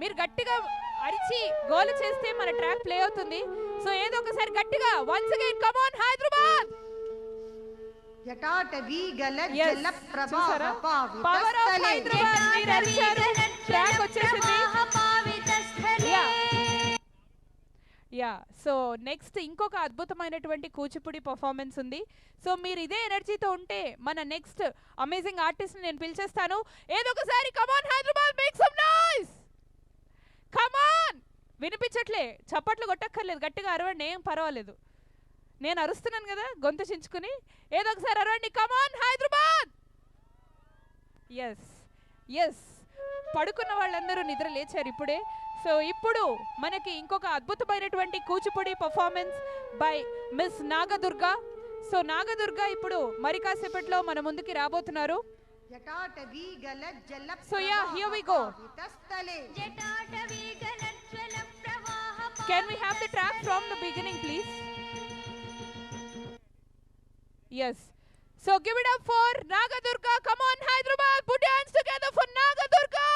మీరు గట్టిగా అరిచి గోల్ చేస్తే మన ట్రాక్ ప్లే అవుతుంది. సో ఏదో ఒకసారి గట్టిగా once again come on Hyderabad. జటాటవీ గల జల ప్రవాహ పవర్ ఆఫ్ హైదరాబాద్ మీరు అరిచారు. ట్రాక్ వచ్చేసింది. యా సో నెక్స్ట్ ఇంకొక అద్భుతమైనటువంటి కూచిపూడి పర్ఫార్మెన్స్ ఉంది. సో మీరు ఇదే ఎనర్జీతో ఉంటే మన నెక్స్ట్ అమేజింగ్ ఆర్టిస్ట్ నేను పిలిచేస్తాను. ఏదో ఒకసారి come on Hyderabad make some noise. Come on. వినిపించట్లే, చప్పట్లు కొట్టక్కర్లేదు, గట్టిగా అరవండి, ఏం పర్వాలేదు. నేను అరుస్తున్నాను కదా గొంతు చించుకుని. ఏదో ఒకసారి అరవండి. Come on Hyderabad. Yes yes పడుకున్న వాళ్ళందరూ నిద్ర లేచారు ఇప్పుడే. సో ఇప్పుడు మనకి ఇంకొక అద్భుతమైనటువంటి Kuchipudi performance by miss Nagadurga. So Nagadurga ఇప్పుడు మరి కాసేపట్లో మన ముందుకి రాబోతున్నారు. So yeah here we go. Can we have the track from the beginning please? yes so give it up for Nagadurga. come on Hyderabad, put your hands together for Nagadurga.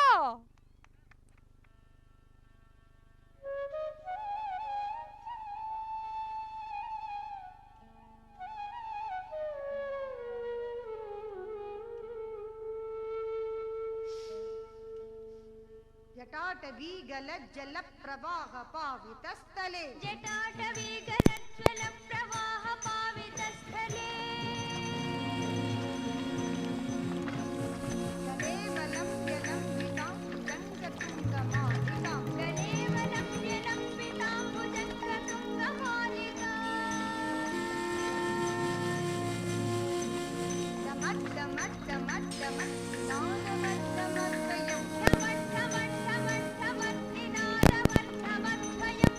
జటాటవీ గల జల ప్రవాహ పావిత స్థలే. జటాటవీ గల జల ప్రవాహ పావిత స్థలే. గలేవలం యలంబితాం భుజంగతుంగమాలికాం. గలేవలం యలంబితాం భుజంగతుంగమాలికాం. డమట్ డమట్ డమట్ డమట్ నాదమద్దమద్వయం. ఢమట్ ఢమట్ ఢమట్ ఢమట్ నినాదవర్ధవర్ధయం.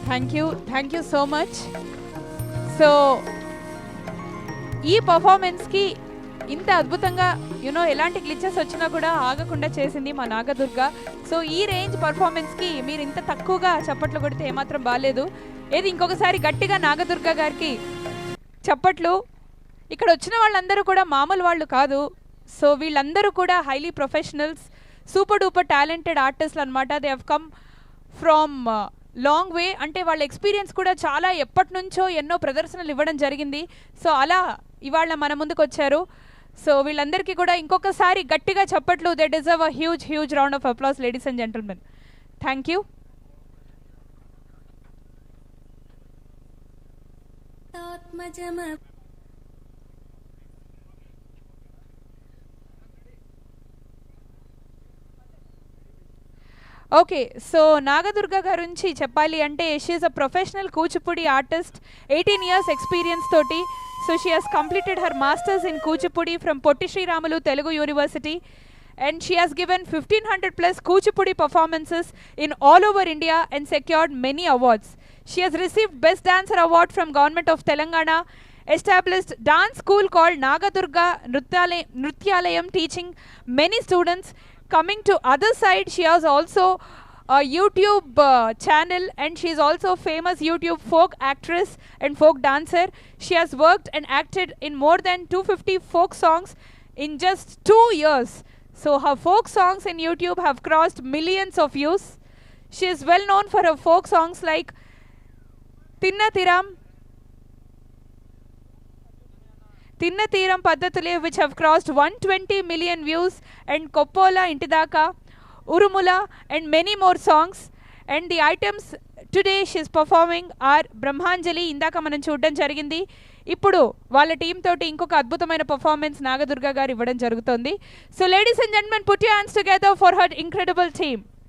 Thank you so much. So ఈ పర్ఫార్మెన్స్కి ఇంత అద్భుతంగా ఎలాంటి గ్లిచెస్ వచ్చినా కూడా ఆగకుండా చేసింది మా నాగదుర్గ. సో ఈ రేంజ్ పర్ఫార్మెన్స్కి మీరు ఇంత తక్కువగా చప్పట్లు కొడితే ఏమాత్రం బాగాలేదు. ఏది ఇంకొకసారి గట్టిగా నాగదుర్గ గారికి చప్పట్లు. ఇక్కడ వచ్చిన వాళ్ళందరూ కూడా మామూలు వాళ్ళు కాదు. సో వీళ్ళందరూ కూడా highly professionals, super duper talented ఆర్టిస్టులు అనమాట. They have come from long way. అంటే వాళ్ళ ఎక్స్పీరియన్స్ కూడా చాలా ఎప్పటి నుంచో ఎన్నో ప్రదర్శనలు ఇవ్వడం జరిగింది. సో అలా ఇవాళ మన ముందుకు వచ్చారు. సో వీళ్ళందరికీ కూడా ఇంకొకసారి గట్టిగా చప్పట్లు. They deserve a huge round of applause ladies and gentlemen. Thank you. Okay, so Nagadurga గురించి చెప్పాలి అంటే she is a professional Kuchipudi artist, 18 years experience తోటి. So she has completed her masters in Kuchipudi from Potti Sriramulu Telugu university, and she has given 1500 plus Kuchipudi performances in all over India and secured many awards. She has received Best Dancer Award from Government of Telangana, established dance school called Nagadurga Nrityalayam, teaching many students. Coming to other side, she has also a YouTube channel, and she is also a famous YouTube folk actress and folk dancer. She has worked and acted in more than 250 folk songs in just 2 years. So her folk songs in YouTube have crossed millions of views. She is well known for her folk songs like Tinna Thiram Paddatule, which have crossed 120 million views, and Koppola Intidaka, Urumula, and many more songs. And the items today she is performing are Brahmanjali, indaka manam చూడడం జరిగింది. ఇప్పుడు వాళ్ళ team తోటి ఇంకొక అద్భుతమైన performance Nagadurga గారు ఇవ్వడం జరుగుతుంది. So ladies and gentlemen, put your hands together for her incredible team.